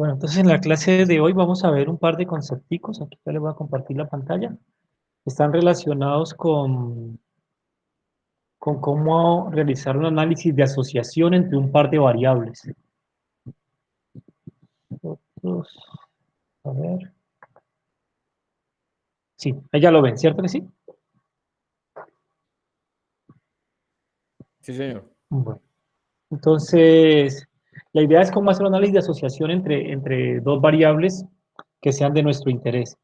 Bueno, entonces en la clase de hoy vamos a ver un par de concepticos, aquí ya les voy a compartir la pantalla, están relacionados con cómo realizar un análisis de asociación entre un par de variables. Otros, a ver, sí, ahí ya lo ven, ¿cierto que sí? Sí, señor. Bueno, entonces la idea es cómo hacer un análisis de asociación entre dos variables que sean de nuestro interés.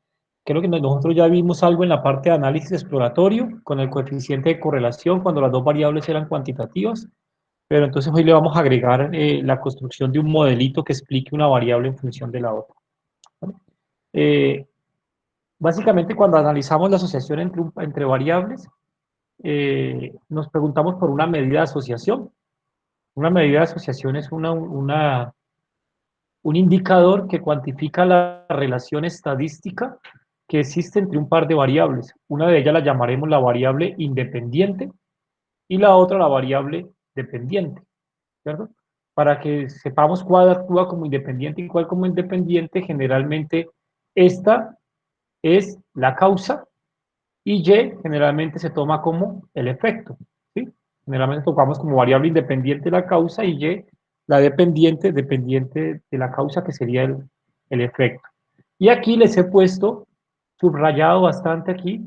Creo que nosotros ya vimos algo en la parte de análisis exploratorio con el coeficiente de correlación cuando las dos variables eran cuantitativas. Pero entonces hoy le vamos a agregar la construcción de un modelito que explique una variable en función de la otra. ¿Vale? Eh, Básicamente, cuando analizamos la asociación entre variables, nos preguntamos por una medida de asociación. Una medida de asociación es un indicador que cuantifica la relación estadística que existe entre un par de variables. Una de ellas la llamaremos la variable independiente y la otra la variable dependiente. ¿Cierto? Para que sepamos cuál actúa como independiente y cuál como independiente, generalmente esta es la causa y Y generalmente se toma como el efecto. ¿Sí? Generalmente tocamos como variable independiente la causa y Y la dependiente de la causa que sería el efecto. Y aquí les he puesto, subrayado bastante aquí,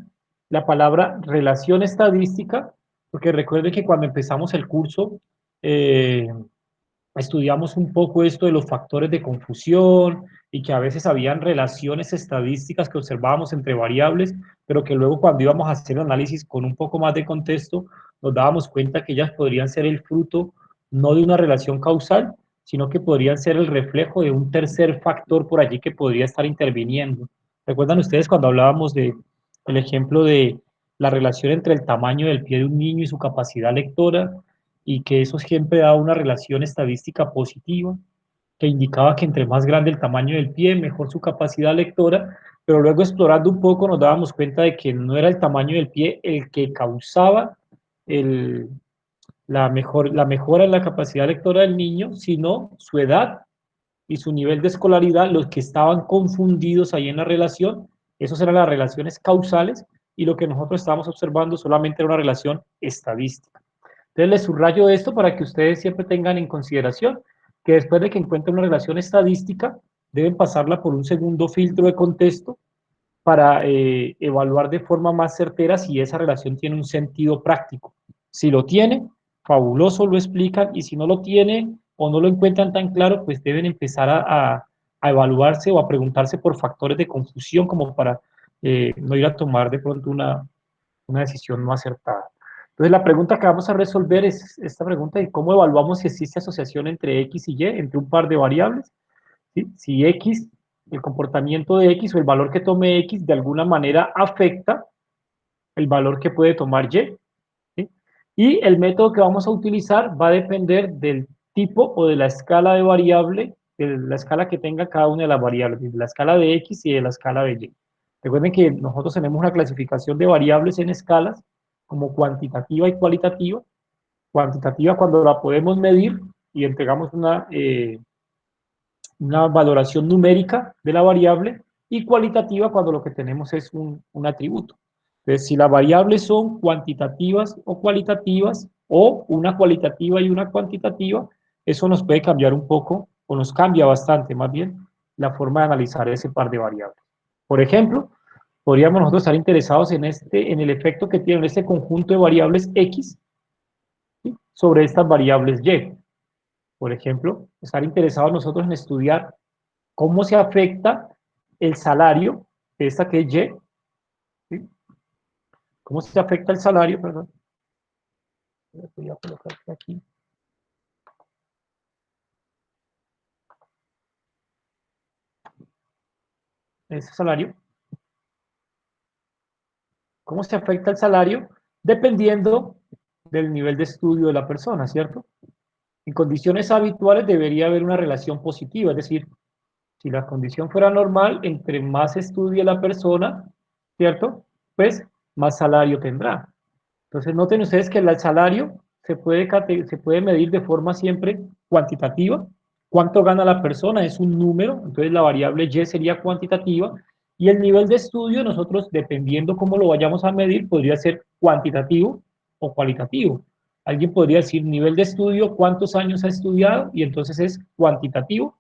la palabra relación estadística, porque recuerden que cuando empezamos el curso, eh, estudiamos un poco esto de los factores de confusión y que a veces habían relaciones estadísticas que observábamos entre variables, pero que luego cuando íbamos a hacer el análisis con un poco más de contexto, nos dábamos cuenta que ellas podrían ser el fruto no de una relación causal, sino que podrían ser el reflejo de un tercer factor por allí que podría estar interviniendo. ¿Recuerdan ustedes cuando hablábamos de el ejemplo de la relación entre el tamaño del pie de un niño y su capacidad lectora? Y que eso siempre daba una relación estadística positiva, que indicaba que entre más grande el tamaño del pie, mejor su capacidad lectora, pero luego explorando un poco nos dábamos cuenta de que no era el tamaño del pie el que causaba el, la mejora en la capacidad lectora del niño, sino su edad y su nivel de escolaridad, los que estaban confundidos ahí en la relación, esos eran las relaciones causales y lo que nosotros estábamos observando solamente era una relación estadística. Entonces les subrayo esto para que ustedes siempre tengan en consideración que después de que encuentren una relación estadística, deben pasarla por un segundo filtro de contexto para evaluar de forma más certera si esa relación tiene un sentido práctico. Si lo tiene, fabuloso, lo explican, y si no lo tiene o no lo encuentran tan claro, pues deben empezar a evaluarse o a preguntarse por factores de confusión como para no ir a tomar de pronto una decisión no acertada. Entonces, la pregunta que vamos a resolver es esta pregunta de cómo evaluamos si existe asociación entre X y Y, entre un par de variables. ¿Sí? Si X, el comportamiento de X o el valor que tome X de alguna manera afecta el valor que puede tomar Y. ¿Sí? Y el método que vamos a utilizar va a depender del tipo o de la escala de variable, de la escala que tenga cada una de las variables, de la escala de X y de la escala de Y. Recuerden que nosotros tenemos una clasificación de variables en escalas como cuantitativa y cualitativa. Cuantitativa cuando la podemos medir y entregamos una valoración numérica de la variable, y cualitativa cuando lo que tenemos es un atributo. Entonces, si las variables son cuantitativas o cualitativas, o una cualitativa y una cuantitativa, eso nos puede cambiar un poco, o nos cambia bastante más bien, la forma de analizar ese par de variables. Por ejemplo, podríamos nosotros estar interesados en el efecto que tiene este conjunto de variables X, ¿sí?, sobre estas variables Y. Por ejemplo, estar interesados nosotros en estudiar cómo se afecta el salario, esta que es Y, ¿sí? ¿Cómo se afecta el salario? Perdón. Voy a colocar aquí. Ese salario. ¿Cómo se afecta el salario? Dependiendo del nivel de estudio de la persona, ¿cierto? En condiciones habituales debería haber una relación positiva, es decir, si la condición fuera normal, entre más estudie la persona, ¿cierto? Pues más salario tendrá. Entonces, noten ustedes que el salario se puede medir de forma siempre cuantitativa, ¿Cuánto gana la persona? Es un número, entonces la variable Y sería cuantitativa, y el nivel de estudio nosotros, dependiendo cómo lo vayamos a medir, podría ser cuantitativo o cualitativo. Alguien podría decir nivel de estudio, cuántos años ha estudiado, y entonces es cuantitativo,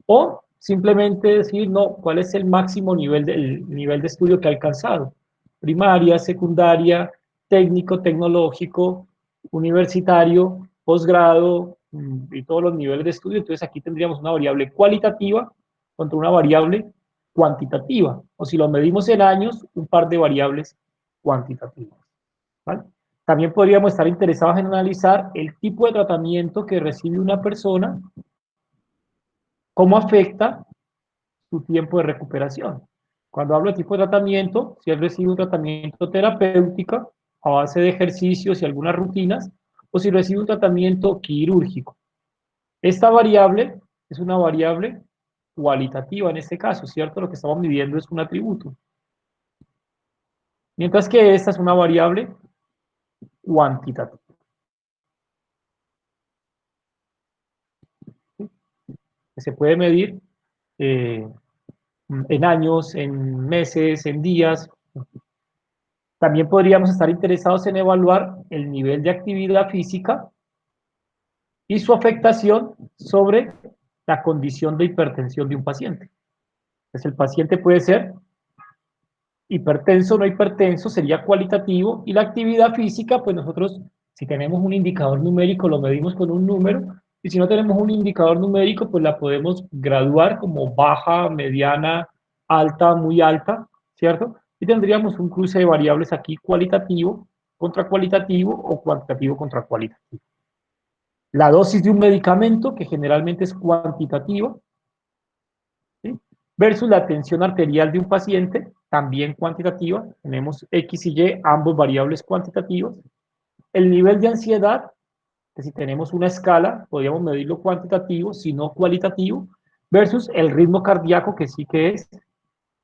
o simplemente decir, no, cuál es el máximo nivel de estudio que ha alcanzado. Primaria, secundaria, técnico, tecnológico, universitario, posgrado y todos los niveles de estudio. Entonces aquí tendríamos una variable cualitativa contra una variable cuantitativa. O si lo medimos en años, un par de variables cuantitativas. ¿Vale? También podríamos estar interesados en analizar el tipo de tratamiento que recibe una persona, cómo afecta su tiempo de recuperación. Cuando hablo de tipo de tratamiento, si él recibe un tratamiento terapéutico a base de ejercicios y algunas rutinas, o si recibe un tratamiento quirúrgico. Esta variable es una variable cualitativa en este caso, ¿cierto? Lo que estamos midiendo es un atributo. Mientras que esta es una variable cuantitativa. ¿Sí? Que se puede medir eh, en años, en meses, en días. También podríamos estar interesados en evaluar el nivel de actividad física y su afectación sobre la condición de hipertensión de un paciente. Entonces, el paciente puede ser hipertenso o no hipertenso, sería cualitativo, y la actividad física, pues nosotros, si tenemos un indicador numérico, lo medimos con un número, y si no tenemos un indicador numérico, pues la podemos graduar como baja, mediana, alta, muy alta, ¿cierto? Y tendríamos un cruce de variables aquí cualitativo contra cualitativo o cuantitativo contra cualitativo. La dosis de un medicamento, que generalmente es cuantitativa, ¿sí? Versus la tensión arterial de un paciente, también cuantitativa. Tenemos X y Y, ambos variables cuantitativas. El nivel de ansiedad, que si tenemos una escala, podríamos medirlo cuantitativo, si no cualitativo, versus el ritmo cardíaco, que sí que es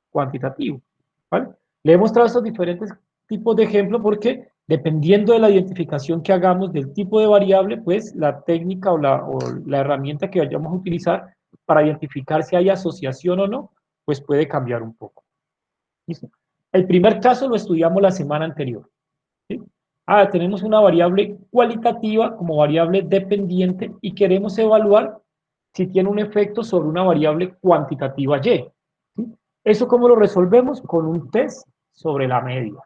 cuantitativo. ¿Vale? Le he mostrado estos diferentes tipos de ejemplos porque dependiendo de la identificación que hagamos del tipo de variable, pues la técnica o la herramienta que vayamos a utilizar para identificar si hay asociación o no, pues puede cambiar un poco. ¿Listo? El primer caso lo estudiamos la semana anterior. ¿Sí? Tenemos una variable cualitativa como variable dependiente y queremos evaluar si tiene un efecto sobre una variable cuantitativa Y. ¿Sí? ¿Eso cómo lo resolvemos? Con un test sobre la media.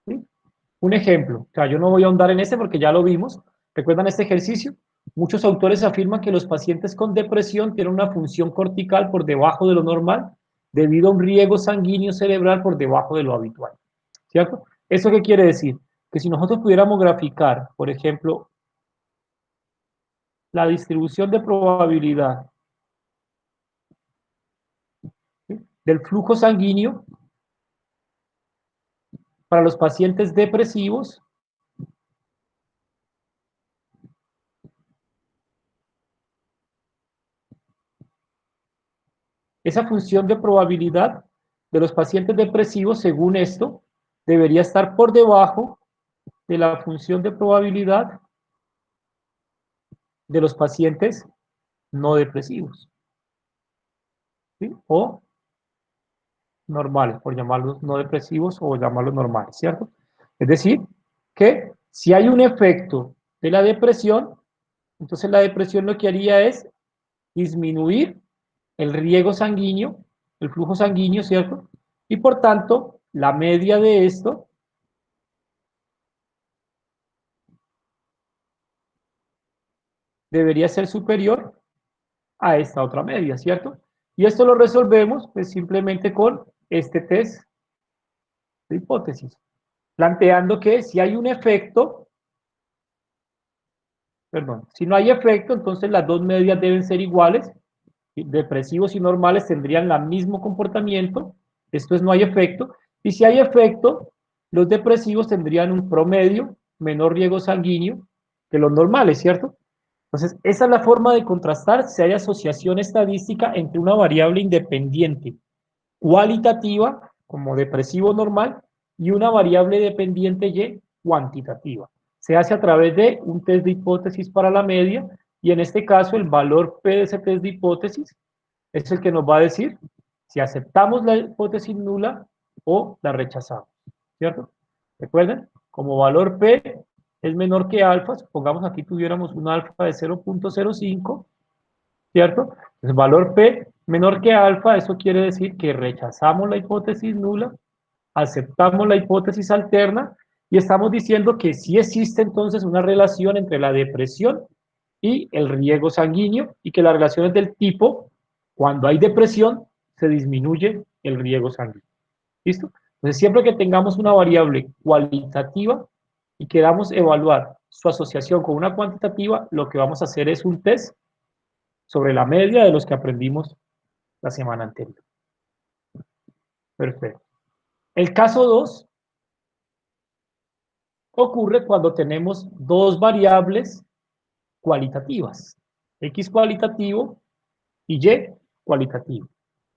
¿Sí? Un ejemplo, o sea, yo no voy a ahondar en este porque ya lo vimos. ¿Recuerdan este ejercicio? Muchos autores afirman que los pacientes con depresión tienen una función cortical por debajo de lo normal debido a un riego sanguíneo cerebral por debajo de lo habitual. ¿Cierto? ¿Eso qué quiere decir? Que si nosotros pudiéramos graficar, por ejemplo, la distribución de probabilidad, ¿sí?, del flujo sanguíneo para los pacientes depresivos, esa función de probabilidad de los pacientes depresivos, según esto, debería estar por debajo de la función de probabilidad de los pacientes no depresivos, ¿sí? O normales, por llamarlos no depresivos o llamarlos normales, ¿cierto? Es decir, que si hay un efecto de la depresión, entonces la depresión lo que haría es disminuir el riego sanguíneo, el flujo sanguíneo, ¿cierto? Y por tanto, la media de esto debería ser superior a esta otra media, ¿cierto? Y esto lo resolvemos pues simplemente con este test de hipótesis, planteando que si hay un efecto, perdón, si no hay efecto, entonces las dos medias deben ser iguales, depresivos y normales tendrían el mismo comportamiento, esto es no hay efecto, y si hay efecto, los depresivos tendrían un promedio, menor riego sanguíneo que los normales, ¿cierto? Entonces, esa es la forma de contrastar si hay asociación estadística entre una variable independiente cualitativa, como depresivo normal, y una variable dependiente Y cuantitativa. Se hace a través de un test de hipótesis para la media y en este caso el valor P de ese test de hipótesis es el que nos va a decir si aceptamos la hipótesis nula o la rechazamos, ¿cierto? Recuerden, como valor P es menor que alfa, supongamos aquí tuviéramos un alfa de 0.05, ¿cierto? Entonces, valor P menor que alfa, eso quiere decir que rechazamos la hipótesis nula, aceptamos la hipótesis alterna y estamos diciendo que sí existe entonces una relación entre la depresión y el riego sanguíneo y que la relación es del tipo, cuando hay depresión, se disminuye el riego sanguíneo. ¿Listo? Entonces, siempre que tengamos una variable cualitativa y queramos evaluar su asociación con una cuantitativa, lo que vamos a hacer es un test sobre la media de los que aprendimos la semana anterior. Perfecto. El caso 2 ocurre cuando tenemos dos variables cualitativas, X cualitativo y Y cualitativo.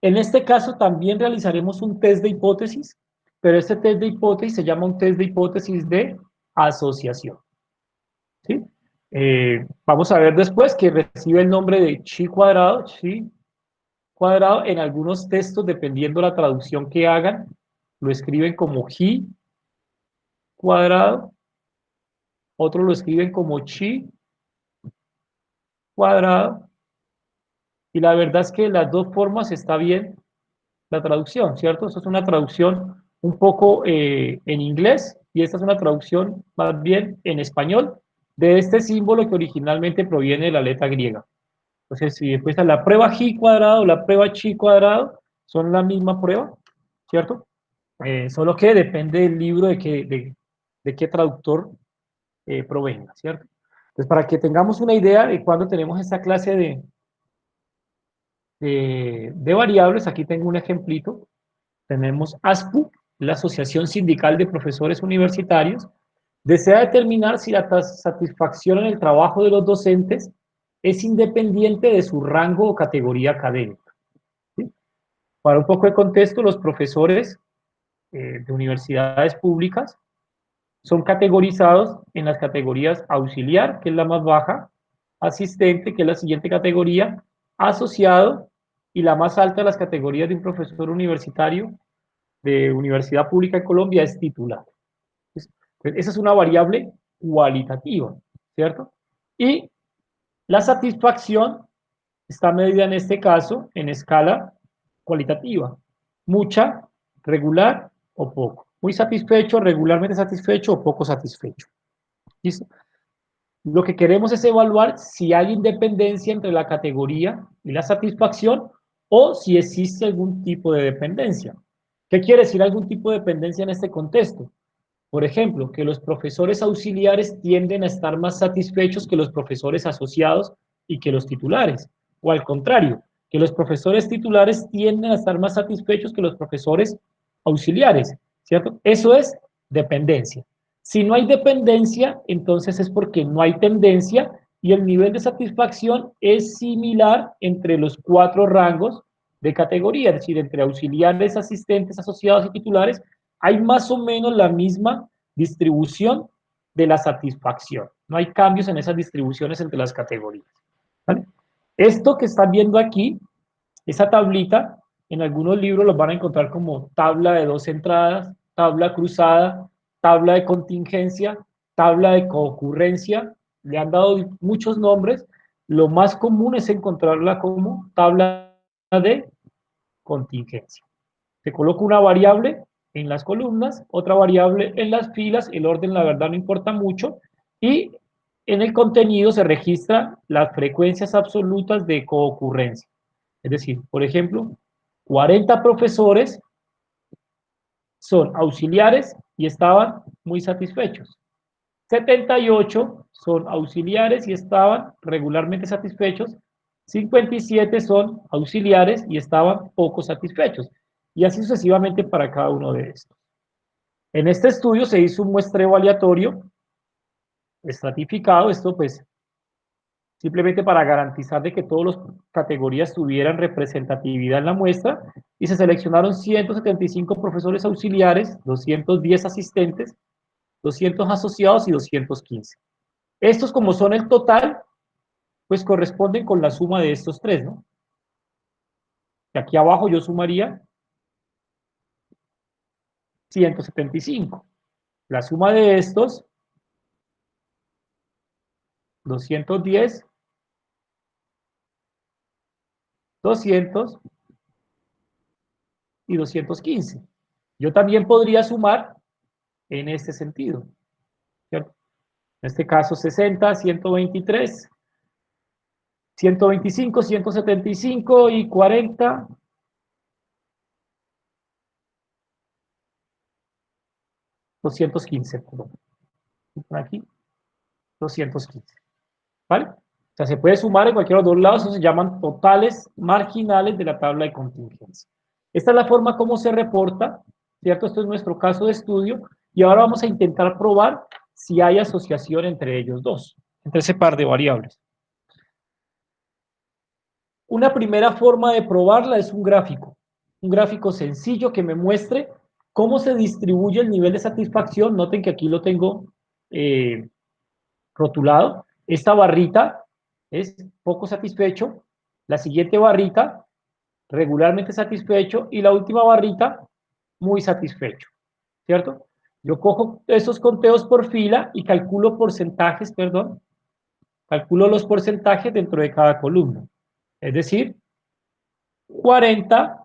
En este caso también realizaremos un test de hipótesis, pero este test de hipótesis se llama un test de hipótesis de asociación. ¿Sí? Vamos a ver después que recibe el nombre de chi cuadrado, en algunos textos, dependiendo la traducción que hagan, lo escriben como ji cuadrado, otros lo escriben como chi cuadrado, y la verdad es que las dos formas está bien la traducción, ¿cierto? Esto es una traducción un poco en inglés y esta es una traducción más bien en español de este símbolo que originalmente proviene de la letra griega. Entonces, si después está la prueba G cuadrado, la prueba chi cuadrado, son la misma prueba, ¿cierto? Solo que depende del libro de qué traductor provenga, ¿cierto? Entonces, para que tengamos una idea de cuando tenemos esta clase de variables, aquí tengo un ejemplito. Tenemos ASPU, la Asociación Sindical de Profesores Universitarios, desea determinar si la satisfacción en el trabajo de los docentes es independiente de su rango o categoría académica. ¿Sí? Para un poco de contexto, los profesores de universidades públicas son categorizados en las categorías auxiliar, que es la más baja, asistente, que es la siguiente categoría, asociado, y la más alta de las categorías de un profesor universitario de universidad pública en Colombia es titular. Esa es una variable cualitativa, ¿cierto? Y la satisfacción está medida en este caso en escala cualitativa, mucha, regular o poco. Muy satisfecho, regularmente satisfecho o poco satisfecho. ¿Listo? Lo que queremos es evaluar si hay independencia entre la categoría y la satisfacción o si existe algún tipo de dependencia. ¿Qué quiere decir algún tipo de dependencia en este contexto? Por ejemplo, que los profesores auxiliares tienden a estar más satisfechos que los profesores asociados y que los titulares. O al contrario, que los profesores titulares tienden a estar más satisfechos que los profesores auxiliares, ¿cierto? Eso es dependencia. Si no hay dependencia, entonces es porque no hay tendencia y el nivel de satisfacción es similar entre los cuatro rangos de categoría, es decir, entre auxiliares, asistentes, asociados y titulares, hay más o menos la misma distribución de la satisfacción. No hay cambios en esas distribuciones entre las categorías. ¿Vale? Esto que están viendo aquí, esa tablita, en algunos libros los van a encontrar como tabla de dos entradas, tabla cruzada, tabla de contingencia, tabla de concurrencia. Le han dado muchos nombres. Lo más común es encontrarla como tabla de contingencia. Se coloca una variable en las columnas, otra variable en las filas, el orden la verdad no importa mucho, y en el contenido se registran las frecuencias absolutas de coocurrencia. Es decir, por ejemplo, 40 profesores son auxiliares y estaban muy satisfechos. 78 son auxiliares y estaban regularmente satisfechos. 57 son auxiliares y estaban poco satisfechos. Y así sucesivamente para cada uno de estos. En este estudio se hizo un muestreo aleatorio estratificado, esto pues simplemente para garantizar de que todas las categorías tuvieran representatividad en la muestra, y se seleccionaron 175 profesores auxiliares, 210 asistentes, 200 asociados y 215. Estos, como son el total, pues corresponden con la suma de estos tres, ¿no? Y aquí abajo yo sumaría 175. La suma de estos, 210, 200 y 215. Yo también podría sumar en este sentido, ¿cierto? En este caso 60, 123, 125, 175 y 40, 215, perdón. Por aquí, 215. ¿Vale? O sea, se puede sumar en cualquiera de los dos lados, eso se llaman totales marginales de la tabla de contingencia. Esta es la forma como se reporta, ¿cierto? Esto es nuestro caso de estudio, y ahora vamos a intentar probar si hay asociación entre ellos dos, entre ese par de variables. Una primera forma de probarla es un gráfico sencillo que me muestre cómo se distribuye el nivel de satisfacción. Noten que aquí lo tengo rotulado. Esta barrita es poco satisfecho, la siguiente barrita regularmente satisfecho y la última barrita muy satisfecho, ¿cierto? Yo cojo esos conteos por fila y calculo porcentajes, perdón, calculo los porcentajes dentro de cada columna. Es decir, 40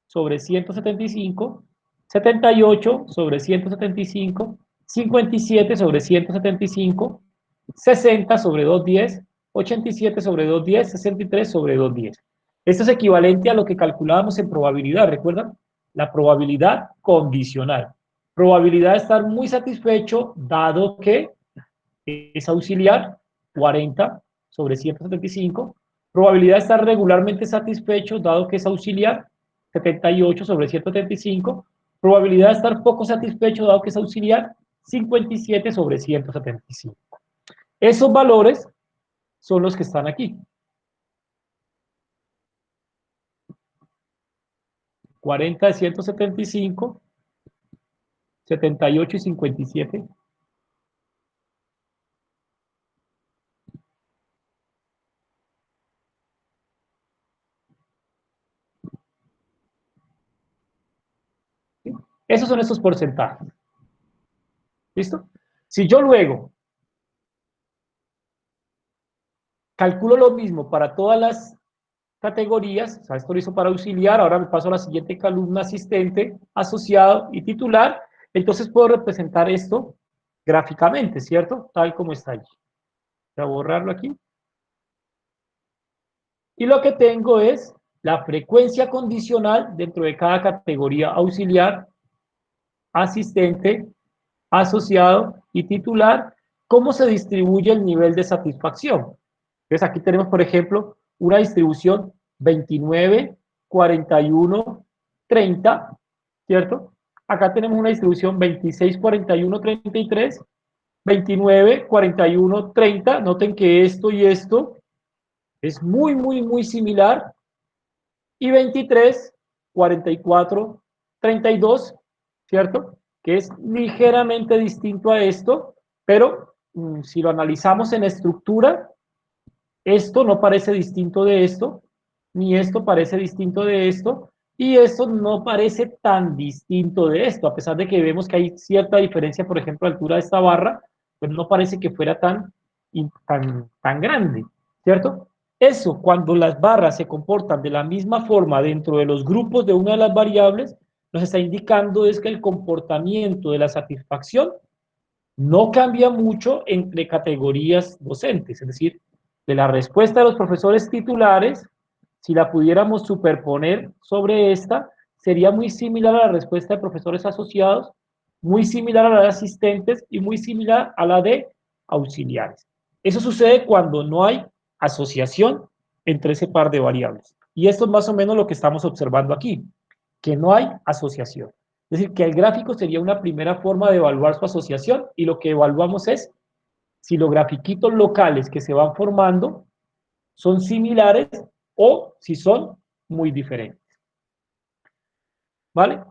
sobre 175, 78 sobre 175, 57 sobre 175, 60 sobre 210, 87 sobre 210, 63 sobre 210. Esto es equivalente a lo que calculábamos en probabilidad, ¿recuerdan? La probabilidad condicional. Probabilidad de estar muy satisfecho dado que es auxiliar, 40 sobre 175. Probabilidad de estar regularmente satisfecho, dado que es auxiliar, 78 sobre 175. Probabilidad de estar poco satisfecho, dado que es auxiliar, 57 sobre 175. Esos valores son los que están aquí. 40 de 175, 78 y 57. ¿Sí? Esos son esos porcentajes. ¿Listo? Si yo luego calculo lo mismo para todas las categorías, o sea, esto lo hizo para auxiliar, ahora me paso a la siguiente columna: asistente, asociado y titular, entonces puedo representar esto gráficamente, ¿cierto? Tal como está allí. Voy a borrarlo aquí. Y lo que tengo es la frecuencia condicional dentro de cada categoría: auxiliar, asistente, asociado y titular. ¿Cómo se distribuye el nivel de satisfacción? Entonces aquí tenemos, por ejemplo, una distribución 29, 41, 30, ¿cierto? Acá tenemos una distribución 26, 41, 33, 29, 41, 30. Noten que esto y esto es muy, muy, muy similar. Y 23, 44, 32, ¿cierto? Que es ligeramente distinto a esto, pero si lo analizamos en estructura, esto no parece distinto de esto, ni esto parece distinto de esto, y esto no parece tan distinto de esto, a pesar de que vemos que hay cierta diferencia, por ejemplo, a la altura de esta barra, pues no parece que fuera tan grande, ¿cierto? Eso, cuando las barras se comportan de la misma forma dentro de los grupos de una de las variables, nos está indicando es que el comportamiento de la satisfacción no cambia mucho entre categorías docentes, es decir, de la respuesta de los profesores titulares, si la pudiéramos superponer sobre esta, sería muy similar a la respuesta de profesores asociados, muy similar a la de asistentes y muy similar a la de auxiliares. Eso sucede cuando no hay asociación entre ese par de variables. Y esto es más o menos lo que estamos observando aquí, que no hay asociación. Es decir, que el gráfico sería una primera forma de evaluar su asociación, y lo que evaluamos es si los grafiquitos locales que se van formando son similares o si son muy diferentes. ¿Vale?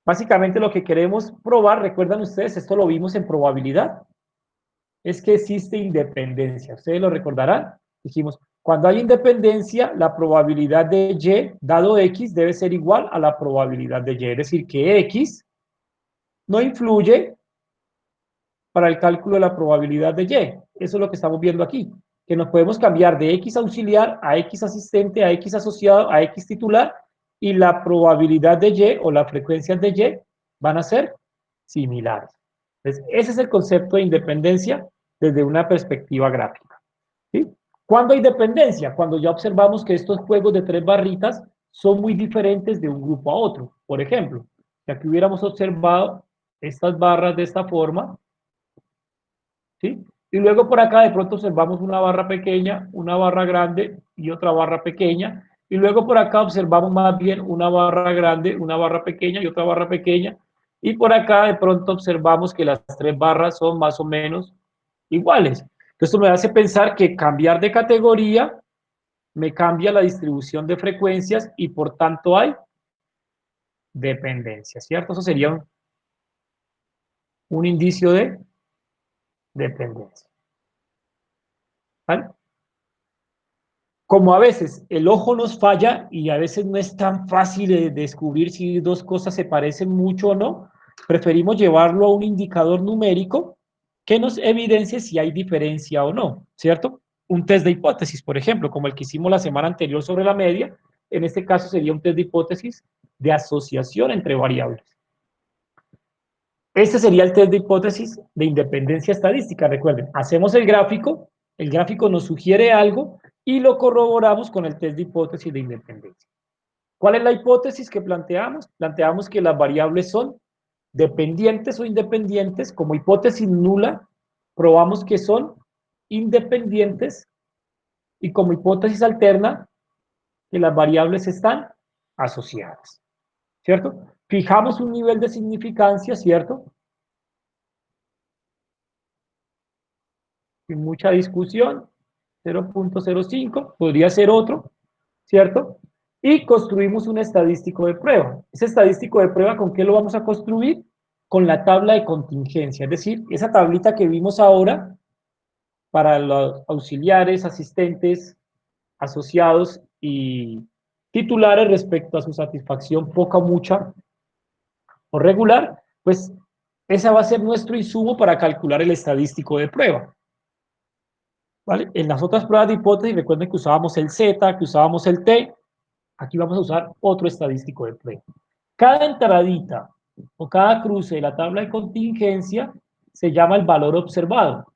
Básicamente lo que queremos probar, recuerdan ustedes, esto lo vimos en probabilidad, es que existe independencia. ¿Ustedes lo recordarán? Dijimos, cuando hay independencia, la probabilidad de Y dado X debe ser igual a la probabilidad de Y. Es decir, que X no influye para el cálculo de la probabilidad de Y. Eso es lo que estamos viendo aquí, que nos podemos cambiar de X auxiliar a X asistente, a X asociado, a X titular, y la probabilidad de Y o las frecuencias de Y van a ser similares. Entonces, ese es el concepto de independencia desde una perspectiva gráfica. ¿Sí? ¿Cuándo hay dependencia? Cuando ya observamos que estos juegos de tres barritas son muy diferentes de un grupo a otro. Por ejemplo, si aquí hubiéramos observado estas barras de esta forma, ¿sí? Y luego por acá de pronto observamos una barra pequeña, una barra grande y otra barra pequeña. Y luego por acá observamos más bien una barra grande, una barra pequeña y otra barra pequeña. Y por acá de pronto observamos que las tres barras son más o menos iguales. Esto me hace pensar que cambiar de categoría me cambia la distribución de frecuencias y por tanto hay dependencia, ¿cierto? Eso sería un indicio de dependencia. ¿Vale? Como a veces el ojo nos falla y a veces no es tan fácil de descubrir si dos cosas se parecen mucho o no, preferimos llevarlo a un indicador numérico que nos evidencie si hay diferencia o no, ¿cierto? Un test de hipótesis, por ejemplo, como el que hicimos la semana anterior sobre la media, en este caso sería un test de hipótesis de asociación entre variables. Este sería el test de hipótesis de independencia estadística. Recuerden, hacemos el gráfico nos sugiere algo y lo corroboramos con el test de hipótesis de independencia. ¿Cuál es la hipótesis que planteamos? Planteamos que las variables son dependientes o independientes. Como hipótesis nula, probamos que son independientes y como hipótesis alterna, que las variables están asociadas. ¿Cierto? Fijamos un nivel de significancia, ¿cierto? Sin mucha discusión, 0.05, podría ser otro, ¿cierto? Y construimos un estadístico de prueba. Ese estadístico de prueba, ¿con qué lo vamos a construir? Con la tabla de contingencia, es decir, esa tablita que vimos ahora para los auxiliares, asistentes, asociados y titulares respecto a su satisfacción poca, mucha o regular, pues esa va a ser nuestro insumo para calcular el estadístico de prueba. ¿Vale? En las otras pruebas de hipótesis, recuerden que usábamos el Z, que usábamos el T, aquí vamos a usar otro estadístico de prueba. Cada entradita o cada cruce de la tabla de contingencia se llama el valor observado.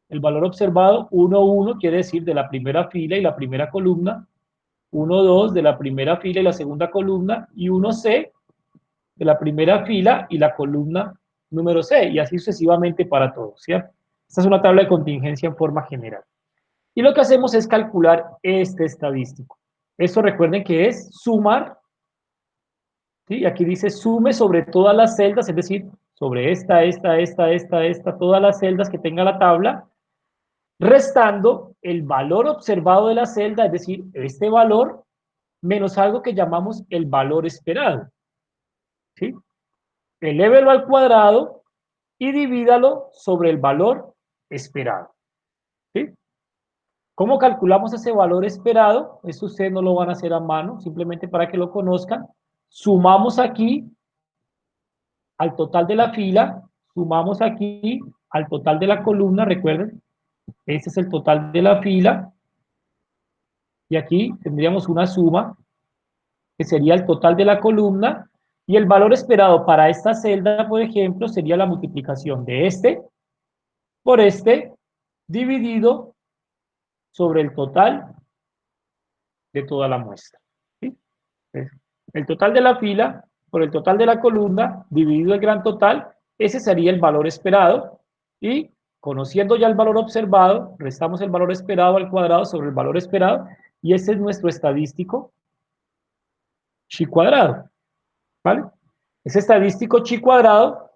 El valor observado 1, quiere decir de la primera fila y la primera columna, 1, de la primera fila y la segunda columna, y 1C de la primera fila y la columna número C, y así sucesivamente para todos, ¿cierto? Esta es una tabla de contingencia en forma general. Y lo que hacemos es calcular este estadístico. Esto recuerden que es sumar, ¿sí? Aquí dice sume sobre todas las celdas, es decir, sobre todas las celdas que tenga la tabla, restando el valor observado de la celda, es decir, este valor, menos algo que llamamos el valor esperado, ¿sí? Elévelo al cuadrado y divídalo sobre el valor esperado, ¿sí? ¿Cómo calculamos ese valor esperado? Eso ustedes no lo van a hacer a mano, simplemente para que lo conozcan. Sumamos aquí al total de la fila, sumamos aquí al total de la columna, recuerden, este es el total de la fila, y aquí tendríamos una suma que sería el total de la columna, y el valor esperado para esta celda, por ejemplo, sería la multiplicación de este por este dividido sobre el total de toda la muestra. ¿Sí? El total de la fila por el total de la columna dividido el gran total, ese sería el valor esperado y conociendo ya el valor observado, restamos el valor esperado al cuadrado sobre el valor esperado y ese es nuestro estadístico chi cuadrado, ¿vale? Ese estadístico chi cuadrado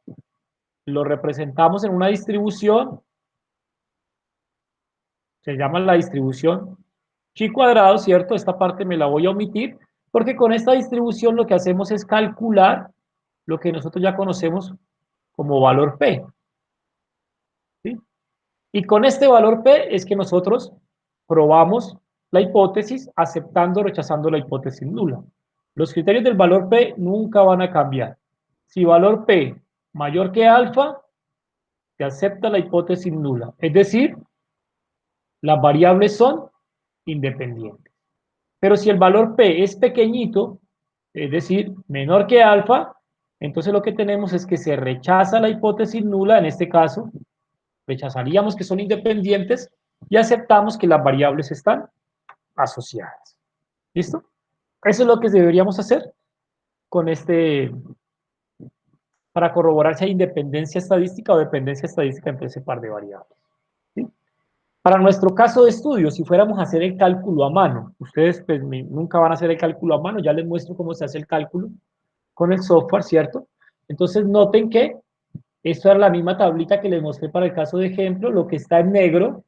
lo representamos en una distribución, se llama la distribución chi cuadrado, ¿cierto? Esta parte me la voy a omitir porque con esta distribución lo que hacemos es calcular lo que nosotros ya conocemos como valor P. ¿Sí? Y con este valor P es que nosotros probamos la hipótesis aceptando o rechazando la hipótesis nula. Los criterios del valor P nunca van a cambiar. Si valor P mayor que alfa, se acepta la hipótesis nula. Es decir, las variables son independientes. Pero si el valor P es pequeñito, es decir, menor que alfa, entonces lo que tenemos es que se rechaza la hipótesis nula, en este caso, rechazaríamos que son independientes y aceptamos que las variables están asociadas. ¿Listo? Eso es lo que deberíamos hacer con para corroborar si hay independencia estadística o dependencia estadística entre ese par de variables. ¿Sí? Para nuestro caso de estudio, si fuéramos a hacer el cálculo a mano, ustedes pues, nunca van a hacer el cálculo a mano, ya les muestro cómo se hace el cálculo con el software, ¿cierto? Entonces noten que esto es la misma tablita que les mostré para el caso de ejemplo, lo que está en negro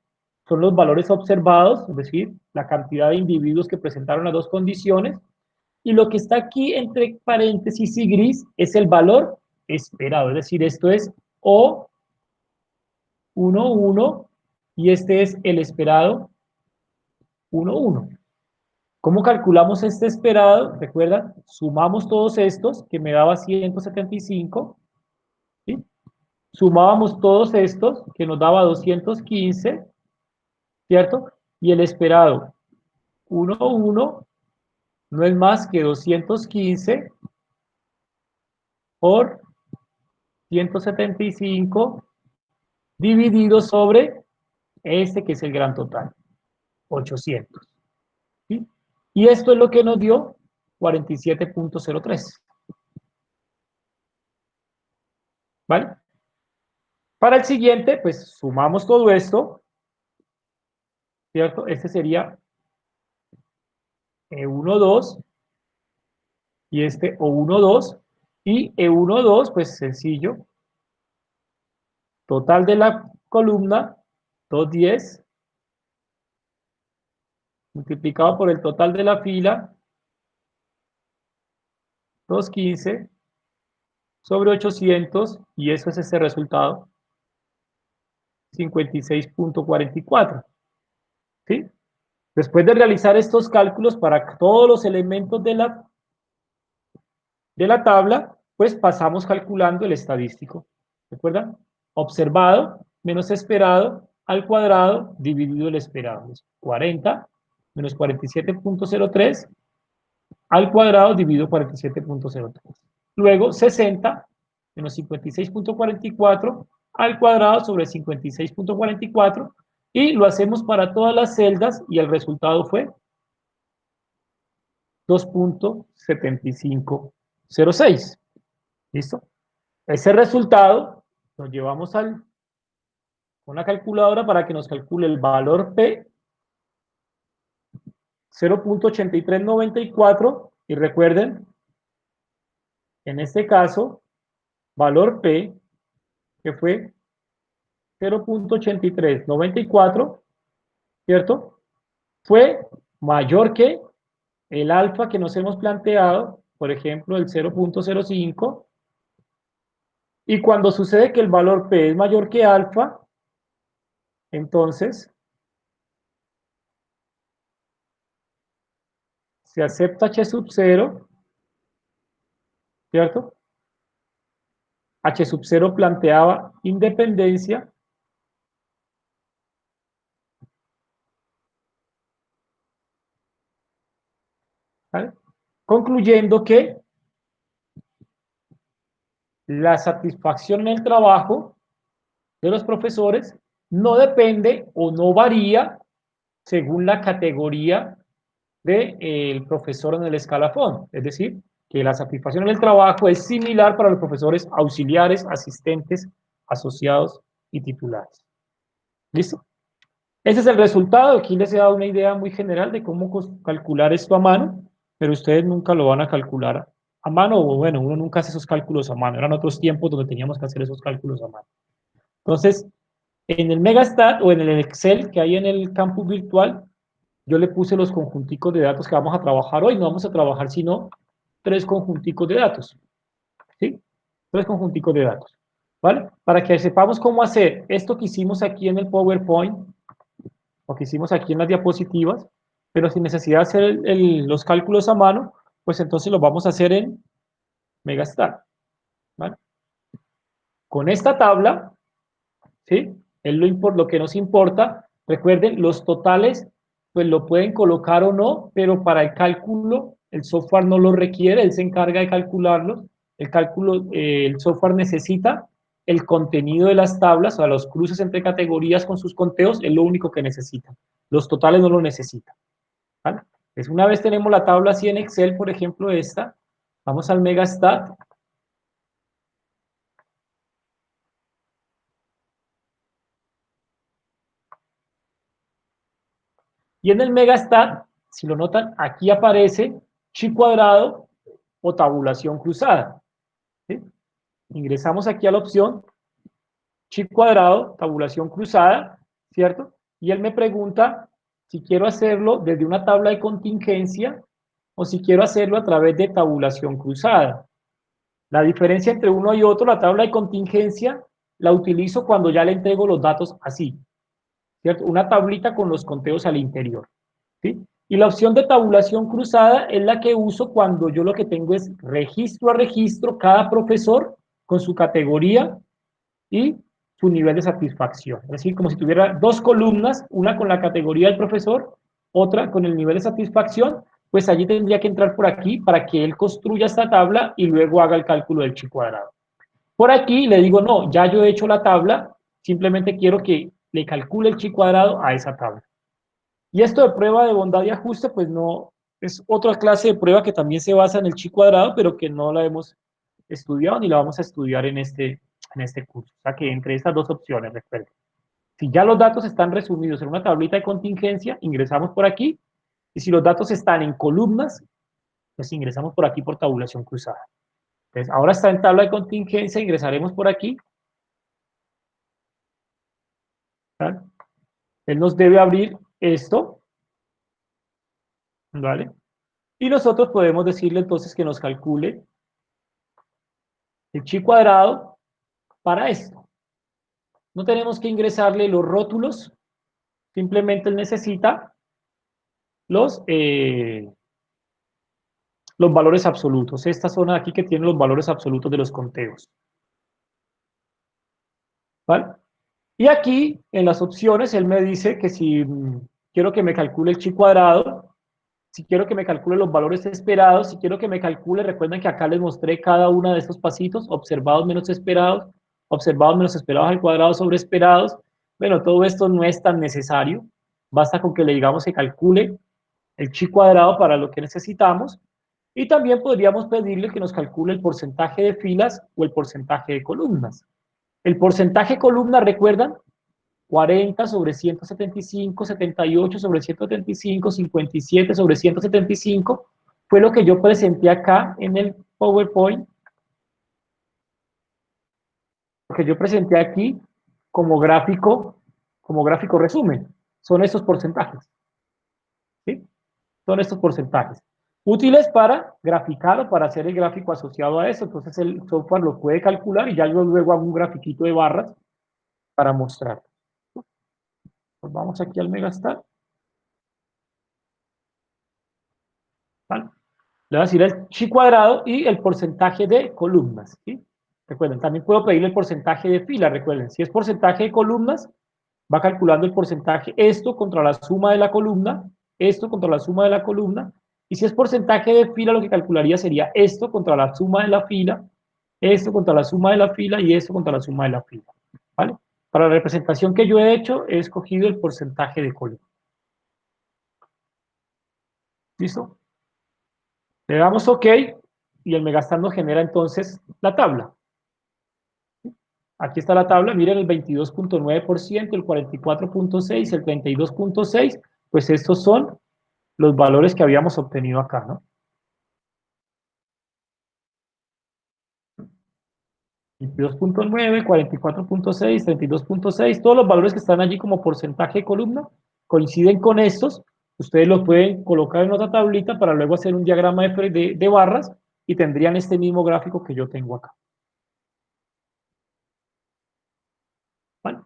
son los valores observados, es decir, la cantidad de individuos que presentaron las dos condiciones, y lo que está aquí entre paréntesis y gris es el valor esperado, es decir, esto es O 1, 1, y este es el esperado 1, 1. ¿Cómo calculamos este esperado? Recuerdan, sumamos todos estos, que me daba 175, ¿sí? Sumábamos todos estos, que nos daba 215, ¿cierto? Y el esperado 1, 1 no es más que 215 por 175 dividido sobre este que es el gran total, 800. ¿Sí? Y esto es lo que nos dio 47.03. ¿Vale? Para el siguiente, pues sumamos todo esto, ¿cierto? Este sería E1, 2 y este O1, 2. Y E1, 2, pues sencillo. Total de la columna, 210, multiplicado por el total de la fila, 215, sobre 800, y eso es ese resultado, 56.44. ¿Sí? Después de realizar estos cálculos para todos los elementos de la tabla, pues pasamos calculando el estadístico. ¿Recuerdan? Observado menos esperado al cuadrado dividido el esperado. 40 menos 47.03 al cuadrado dividido 47.03. Luego 60 menos 56.44 al cuadrado sobre 56.44 y lo hacemos para todas las celdas y el resultado fue 2.7506. ¿Listo? Ese resultado lo llevamos con la calculadora para que nos calcule el valor P 0.8394 y recuerden, en este caso, valor P que fue 0.8394, ¿cierto? Fue mayor que el alfa que nos hemos planteado, por ejemplo, el 0.05, y cuando sucede que el valor P es mayor que alfa, entonces se acepta H sub 0, ¿cierto? H sub 0 planteaba independencia, ¿vale? Concluyendo que la satisfacción en el trabajo de los profesores no depende o no varía según la categoría del profesor en el escalafón. Es decir, que la satisfacción en el trabajo es similar para los profesores auxiliares, asistentes, asociados y titulares. ¿Listo? Ese es el resultado. Aquí les he dado una idea muy general de cómo calcular esto a mano, pero ustedes nunca lo van a calcular a mano, o bueno, uno nunca hace esos cálculos a mano. Eran otros tiempos donde teníamos que hacer esos cálculos a mano. Entonces, en el Megastat o en el Excel que hay en el campus virtual, yo le puse los conjunticos de datos que vamos a trabajar hoy. No vamos a trabajar sino 3 conjunticos de datos. ¿Sí? 3 conjunticos de datos. ¿Vale? Para que sepamos cómo hacer esto que hicimos aquí en el PowerPoint, lo que hicimos aquí en las diapositivas, pero sin necesidad de hacer los cálculos a mano, pues entonces los vamos a hacer en Megastar, ¿vale? Con esta tabla, ¿sí? Es lo que nos importa. Recuerden, los totales, pues lo pueden colocar o no, pero para el cálculo, el software no lo requiere, él se encarga de calcularlos. El cálculo, el software necesita el contenido de las tablas, o sea, los cruces entre categorías con sus conteos, es lo único que necesita. Los totales no lo necesitan, ¿vale? Entonces, una vez tenemos la tabla así en Excel, por ejemplo, esta, vamos al Megastat. Y en el Megastat, si lo notan, aquí aparece chi cuadrado o tabulación cruzada, ¿sí? Ingresamos aquí a la opción chi cuadrado, tabulación cruzada, ¿cierto? Y él me pregunta si quiero hacerlo desde una tabla de contingencia o si quiero hacerlo a través de tabulación cruzada. La diferencia entre uno y otro, la tabla de contingencia, la utilizo cuando ya le entrego los datos así, ¿cierto? Una tablita con los conteos al interior, ¿sí? Y la opción de tabulación cruzada es la que uso cuando yo lo que tengo es registro a registro, cada profesor con su categoría y su nivel de satisfacción. Es decir, como si tuviera dos columnas, una con la categoría del profesor, otra con el nivel de satisfacción, pues allí tendría que entrar por aquí para que él construya esta tabla y luego haga el cálculo del chi cuadrado. Por aquí le digo, no, ya yo he hecho la tabla, simplemente quiero que le calcule el chi cuadrado a esa tabla. Y esto de prueba de bondad y ajuste, pues no, es otra clase de prueba que también se basa en el chi cuadrado, pero que no la hemos estudiado ni la vamos a estudiar en este curso. O sea que entre estas dos opciones, recuerden. Si ya los datos están resumidos en una tablita de contingencia, ingresamos por aquí. Y si los datos están en columnas, pues ingresamos por aquí por tabulación cruzada. Entonces, ahora está en tabla de contingencia, ingresaremos por aquí. ¿Vale? Él nos debe abrir esto, ¿vale? Y nosotros podemos decirle entonces que nos calcule el chi cuadrado para esto. No tenemos que ingresarle los rótulos, simplemente él necesita los, eh, los valores absolutos. Esta zona aquí que tiene los valores absolutos de los conteos, ¿vale? Y aquí en las opciones él me dice que si quiero que me calcule el chi cuadrado, si quiero que me calcule los valores esperados, si quiero que me calcule, recuerden que acá les mostré cada uno de estos pasitos, observados menos esperados al cuadrado sobre esperados. Bueno, todo esto no es tan necesario, basta con que le digamos que calcule el chi cuadrado para lo que necesitamos, y también podríamos pedirle que nos calcule el porcentaje de filas o el porcentaje de columnas. El porcentaje de columnas, ¿recuerdan? 40 sobre 175, 78 sobre 175, 57 sobre 175, fue lo que yo presenté acá en el PowerPoint, que yo presenté aquí como gráfico resumen. Son estos porcentajes, ¿sí? Son estos porcentajes. Útiles para graficar o para hacer el gráfico asociado a eso. Entonces el software lo puede calcular y ya yo luego hago un grafiquito de barras para mostrar. Pues vamos aquí al Megastar, ¿vale? Le voy a decir el chi cuadrado y el porcentaje de columnas, ¿sí? Recuerden, también puedo pedirle el porcentaje de fila, recuerden, si es porcentaje de columnas, va calculando el porcentaje, esto contra la suma de la columna, esto contra la suma de la columna, y si es porcentaje de fila, lo que calcularía sería esto contra la suma de la fila, esto contra la suma de la fila y esto contra la suma de la fila, ¿vale? Para la representación que yo he hecho, he escogido el porcentaje de columna. ¿Listo? Le damos OK y el Megastar nos genera entonces la tabla. Aquí está la tabla, miren el 22.9%, el 44.6%, el 32.6%, pues estos son los valores que habíamos obtenido acá, ¿no? 22.9, 44.6, 32.6, todos los valores que están allí como porcentaje de columna coinciden con estos. Ustedes los pueden colocar en otra tablita para luego hacer un diagrama de barras y tendrían este mismo gráfico que yo tengo acá. ¿Vale?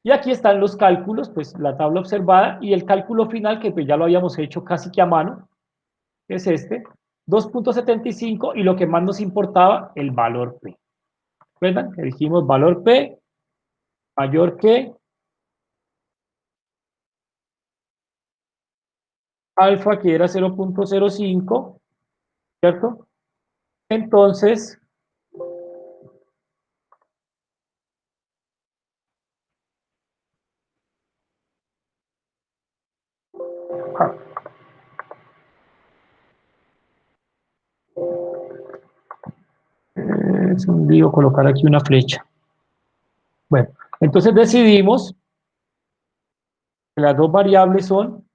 Y aquí están los cálculos, pues la tabla observada y el cálculo final, que pues ya lo habíamos hecho casi que a mano, que es este, 2.75 y lo que más nos importaba, el valor P. ¿Recuerdan? Que dijimos valor P mayor que alfa, que era 0.05, ¿cierto? Entonces, es un lío colocar aquí una flecha. Bueno, entonces decidimos que las dos variables son,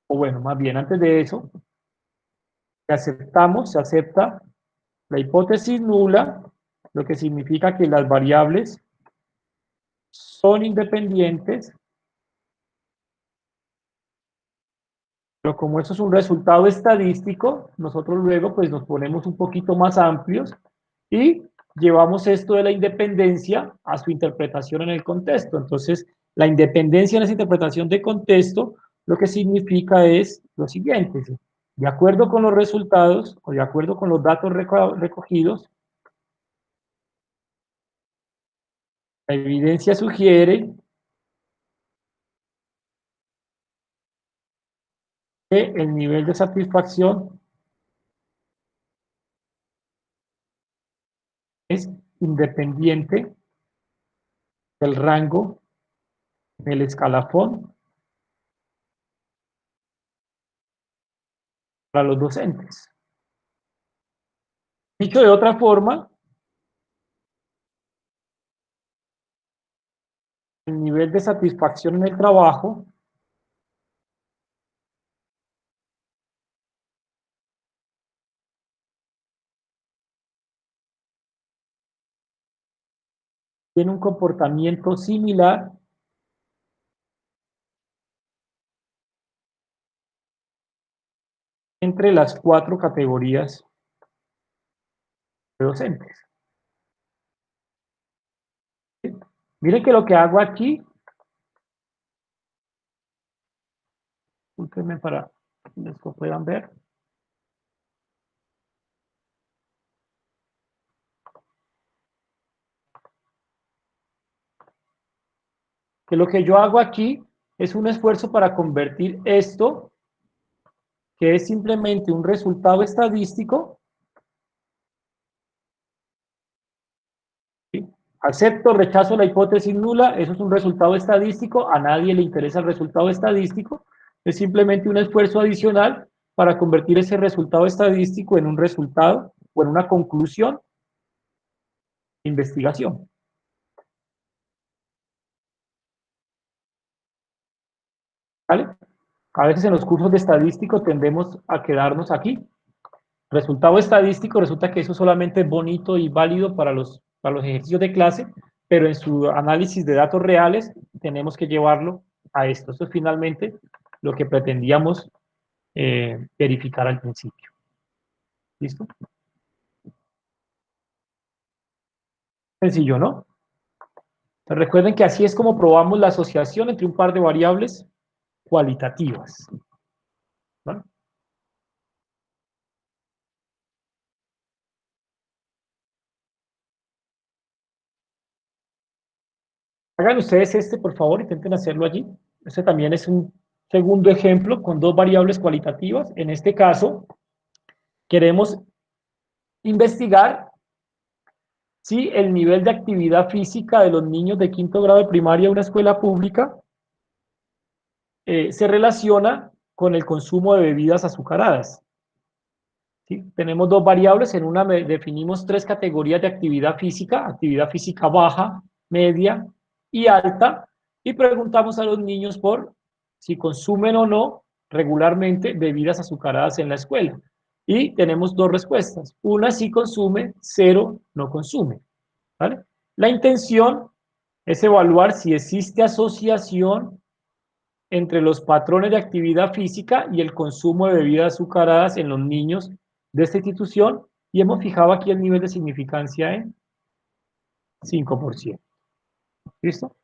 o bueno, más bien antes de eso, que aceptamos, se acepta la hipótesis nula, lo que significa que las variables son independientes, pero como eso es un resultado estadístico, nosotros luego pues nos ponemos un poquito más amplios y llevamos esto de la independencia a su interpretación en el contexto. Entonces, la independencia en esa interpretación de contexto lo que significa es lo siguiente: de acuerdo con los resultados o de acuerdo con los datos recogidos, la evidencia sugiere que el nivel de satisfacción es independiente del rango del escalafón para los docentes. Dicho de otra forma, el nivel de satisfacción en el trabajo tiene un comportamiento similar entre las cuatro categorías de docentes. ¿Sí? Miren que lo que hago aquí, discúlpenme para que los puedan ver, que lo que yo hago aquí es un esfuerzo para convertir esto, que es simplemente un resultado estadístico, ¿sí? Acepto, rechazo la hipótesis nula, eso es un resultado estadístico, a nadie le interesa el resultado estadístico, es simplemente un esfuerzo adicional para convertir ese resultado estadístico en un resultado o en una conclusión de investigación. ¿Vale? A veces en los cursos de estadístico tendemos a quedarnos aquí. Resultado estadístico, resulta que eso solamente es bonito y válido para los ejercicios de clase, pero en su análisis de datos reales tenemos que llevarlo a esto. Esto es finalmente lo que pretendíamos verificar al principio. ¿Listo? Sencillo, ¿no? Entonces, recuerden que así es como probamos la asociación entre un par de variables cualitativas. ¿Vale? Hagan ustedes este, por favor, intenten hacerlo allí. Este también es un segundo ejemplo con dos variables cualitativas. En este caso, queremos investigar si el nivel de actividad física de los niños de quinto grado de primaria de una escuela pública se relaciona con el consumo de bebidas azucaradas. ¿Sí? Tenemos dos variables, en una definimos tres categorías de actividad física baja, media y alta, y preguntamos a los niños por si consumen o no regularmente bebidas azucaradas en la escuela. Y tenemos dos respuestas, una sí consume, cero no consume. ¿Vale? La intención es evaluar si existe asociación entre los patrones de actividad física y el consumo de bebidas azucaradas en los niños de esta institución, y hemos fijado aquí el nivel de significancia en 5%. ¿Listo?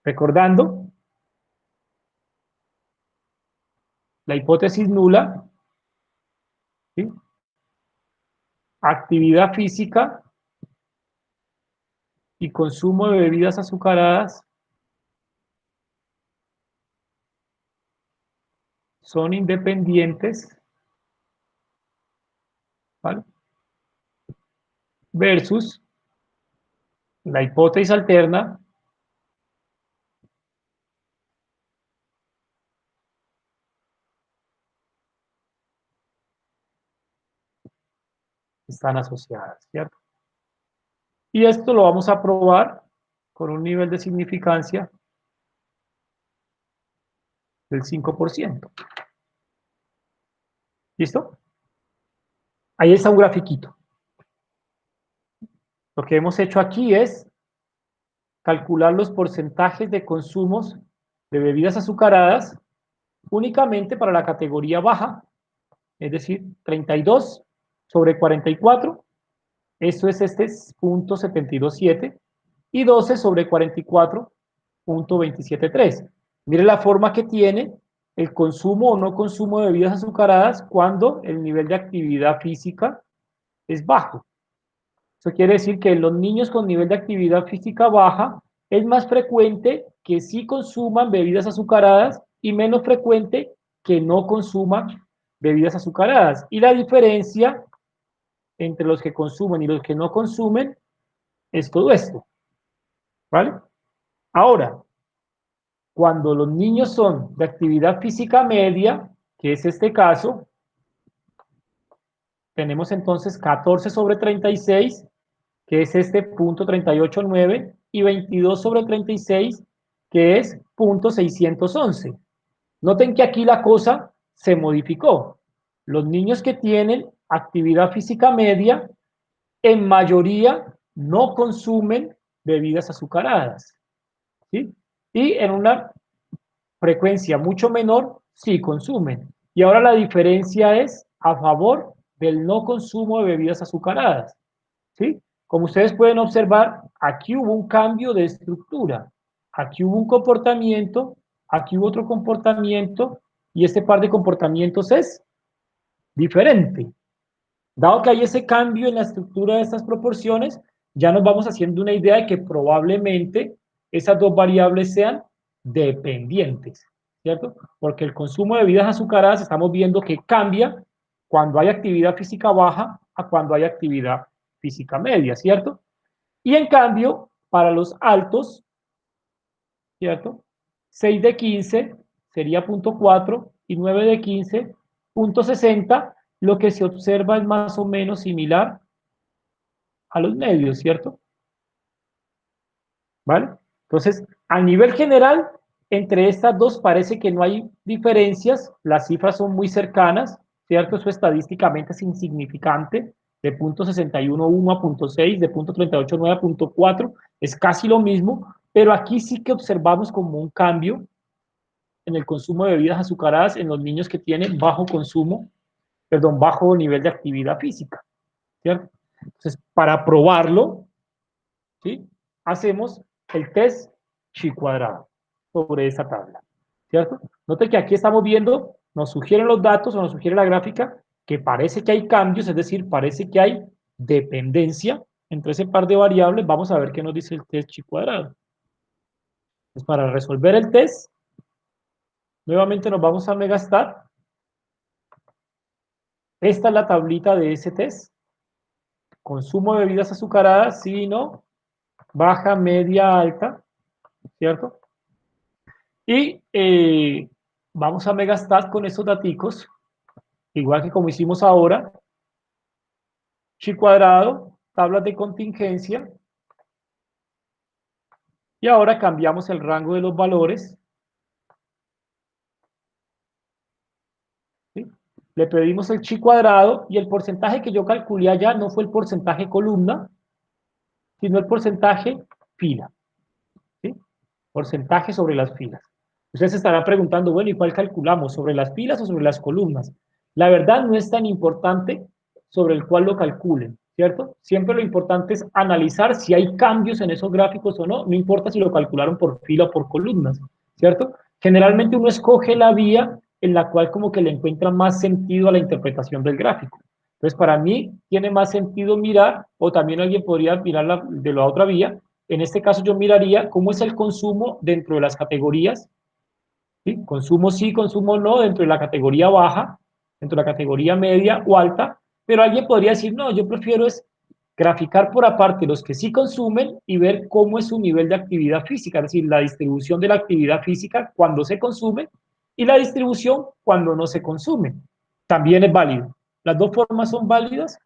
Recordando, la hipótesis nula, ¿sí? Actividad física y consumo de bebidas azucaradas son independientes, ¿vale? Versus la hipótesis alterna, están asociadas, ¿cierto? Y esto lo vamos a probar con un nivel de significancia del 5%. ¿Listo? Ahí está un grafiquito. Lo que hemos hecho aquí es calcular los porcentajes de consumos de bebidas azucaradas únicamente para la categoría baja, es decir, 32 sobre 44, esto es este 0.727, y 12 sobre 44.273. Mire la forma que tiene el consumo o no consumo de bebidas azucaradas cuando el nivel de actividad física es bajo. Eso quiere decir que en los niños con nivel de actividad física baja es más frecuente que sí consuman bebidas azucaradas y menos frecuente que no consuman bebidas azucaradas. Y la diferencia entre los que consumen y los que no consumen es todo esto, ¿vale? Ahora, cuando los niños son de actividad física media, que es este caso, tenemos entonces 14 sobre 36, que es este punto 38.9, y 22 sobre 36, que es punto 611. Noten que aquí la cosa se modificó. Los niños que tienen actividad física media, en mayoría no consumen bebidas azucaradas, ¿sí? Y en una frecuencia mucho menor, sí consumen. Y ahora la diferencia es a favor del no consumo de bebidas azucaradas, ¿sí? Como ustedes pueden observar, aquí hubo un cambio de estructura. Aquí hubo un comportamiento, aquí hubo otro comportamiento, y este par de comportamientos es diferente. Dado que hay ese cambio en la estructura de estas proporciones, ya nos vamos haciendo una idea de que probablemente esas dos variables sean dependientes, ¿cierto? Porque el consumo de bebidas azucaradas estamos viendo que cambia cuando hay actividad física baja a cuando hay actividad física media, ¿cierto? Y en cambio, para los altos, ¿cierto? 6 de 15 sería punto 4 y 9 de 15, punto 60. Lo que se observa es más o menos similar a los medios, ¿cierto? ¿Vale? Entonces, a nivel general, entre estas dos parece que no hay diferencias, las cifras son muy cercanas, ¿cierto? Eso estadísticamente es insignificante, de punto 61.1 a punto 6, de punto 38.9 a punto 4, es casi lo mismo, pero aquí sí que observamos como un cambio en el consumo de bebidas azucaradas en los niños que tienen bajo consumo, perdón, bajo nivel de actividad física, ¿cierto? Entonces, para probarlo, ¿sí? Hacemos el test chi cuadrado sobre esa tabla, ¿cierto? Note que aquí estamos viendo, nos sugieren los datos o nos sugiere la gráfica que parece que hay cambios, es decir, parece que hay dependencia entre ese par de variables. Vamos a ver qué nos dice el test chi cuadrado. Pues para resolver el test, nuevamente nos vamos a Megastat. Esta es la tablita de ese test. Consumo de bebidas azucaradas, sí, no, baja, media, alta, ¿cierto? Y vamos a Megastat con estos daticos, igual que como hicimos ahora, chi cuadrado, tablas de contingencia, y ahora cambiamos el rango de los valores, ¿sí? Le pedimos el chi cuadrado, y el porcentaje que yo calculé allá no fue el porcentaje columna, sino el porcentaje fila, ¿sí? Porcentaje sobre las filas. Ustedes se estarán preguntando, bueno, ¿y cuál calculamos? ¿Sobre las filas o sobre las columnas? La verdad no es tan importante sobre el cual lo calculen, ¿cierto? Siempre lo importante es analizar si hay cambios en esos gráficos o no, no importa si lo calcularon por fila o por columnas, ¿cierto? Generalmente uno escoge la vía en la cual como que le encuentra más sentido a la interpretación del gráfico. Entonces, para mí tiene más sentido mirar, o también alguien podría mirar de la otra vía. En este caso yo miraría cómo es el consumo dentro de las categorías, ¿sí? Consumo sí, consumo no, dentro de la categoría baja, dentro de la categoría media o alta, pero alguien podría decir, no, yo prefiero es graficar por aparte los que sí consumen y ver cómo es su nivel de actividad física, es decir, la distribución de la actividad física cuando se consume y la distribución cuando no se consume. También es válido. Las dos formas son válidas,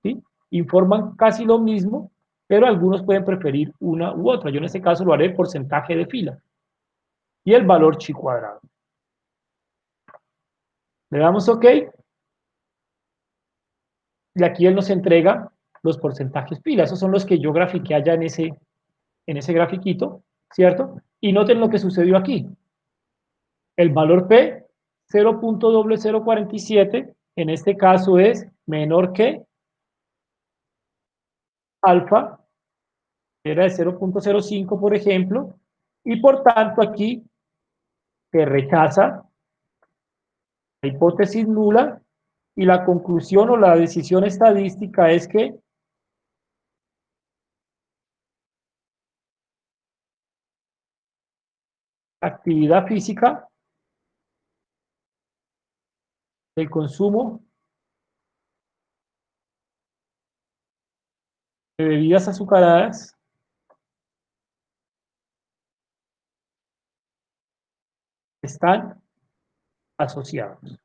¿sí? Informan casi lo mismo, pero algunos pueden preferir una u otra. Yo en este caso lo haré porcentaje de fila y el valor chi cuadrado. Le damos OK y aquí él nos entrega los porcentajes pila. Esos son los que yo grafiqué allá en ese grafiquito, ¿cierto? Y noten lo que sucedió aquí. El valor P, 0.0047, en este caso es menor que alfa, era de 0.05, por ejemplo, y por tanto aquí se rechaza la hipótesis nula y la conclusión o la decisión estadística es que actividad física, el consumo de bebidas azucaradas están asociados.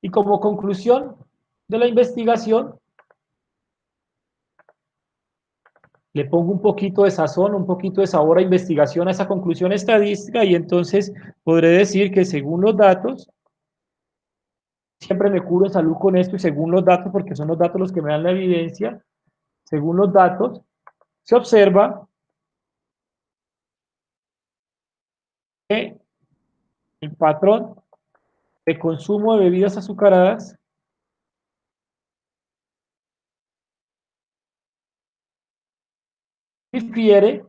Y como conclusión de la investigación, le pongo un poquito de sazón, un poquito de sabor a investigación a esa conclusión estadística y entonces podré decir que según los datos, siempre me curo en salud con esto y según los datos, porque son los datos los que me dan la evidencia, según los datos, se observa que el patrón de consumo de bebidas azucaradas difiere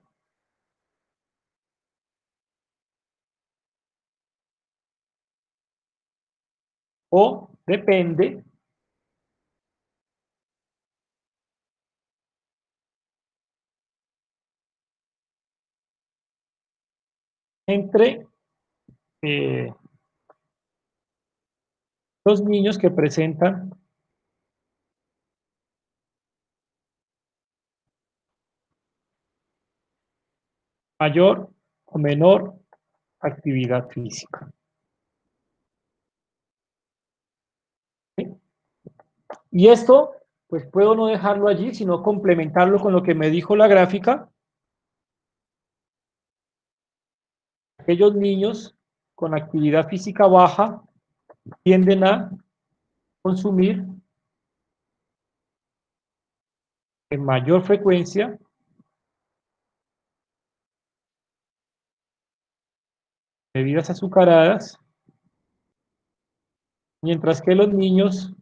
o depende entre los niños que presentan mayor o menor actividad física. ¿Sí? Y esto, pues puedo no dejarlo allí, sino complementarlo con lo que me dijo la gráfica. Aquellos niños con actividad física baja tienden a consumir en mayor frecuencia bebidas azucaradas, mientras que los niños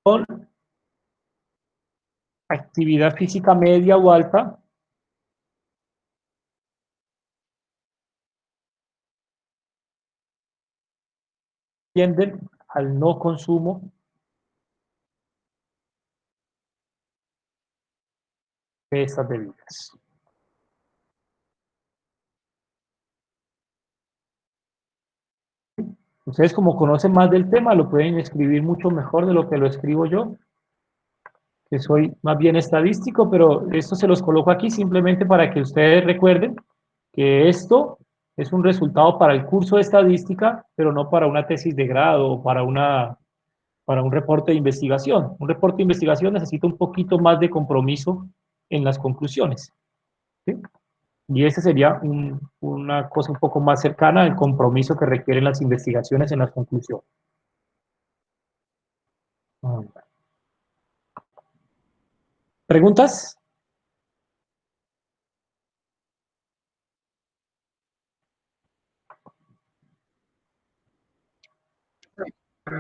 con actividad física media o alta tienden al no consumo de estas bebidas. Ustedes, como conocen más del tema, lo pueden escribir mucho mejor de lo que lo escribo yo, que soy más bien estadístico, pero esto se los coloco aquí simplemente para que ustedes recuerden que esto es un resultado para el curso de estadística, pero no para una tesis de grado o para un reporte de investigación. Un reporte de investigación necesita un poquito más de compromiso en las conclusiones, ¿sí? Y esa sería una cosa un poco más cercana al compromiso que requieren las investigaciones en las conclusiones. ¿Preguntas?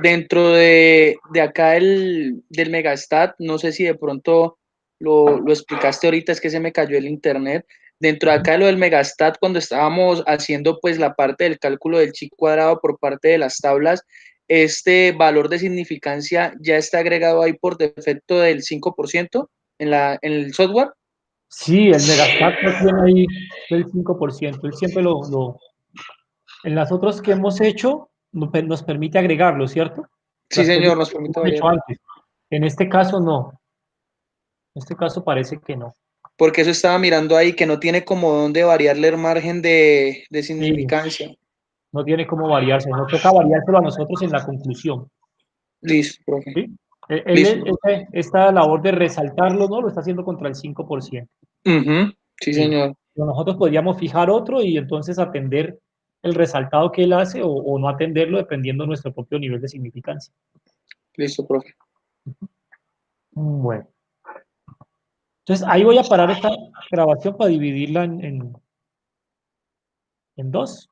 dentro de acá del Megastat, no sé si de pronto lo explicaste ahorita, es que se me cayó el internet. Dentro de acá de lo del Megastat, cuando estábamos haciendo pues la parte del cálculo del chi cuadrado por parte de las tablas, este valor de significancia ya está agregado ahí por defecto del 5% en el software. Sí, el Megastat lo tiene ahí del 5%. Él siempre en las otras que hemos hecho, nos permite agregarlo, ¿cierto? Sí, Las señor, técnicas nos que permite hemos hecho variarlo. antes. En este caso, no. En este caso parece que no. Porque eso estaba mirando ahí, que no tiene como dónde variarle el margen de Sí, significancia. no tiene cómo variarse. Nos toca variárselo a nosotros en la conclusión. Listo, profe. ¿Sí? Listo. Esta labor de resaltarlo, ¿no? Lo está haciendo contra el 5%. Ujú. Sí, Sí. señor. Pero nosotros podríamos fijar otro y entonces atender el resaltado que él hace o no atenderlo dependiendo de nuestro propio nivel de significancia. Listo, profe. Bueno, entonces ahí voy a parar esta grabación para dividirla en dos.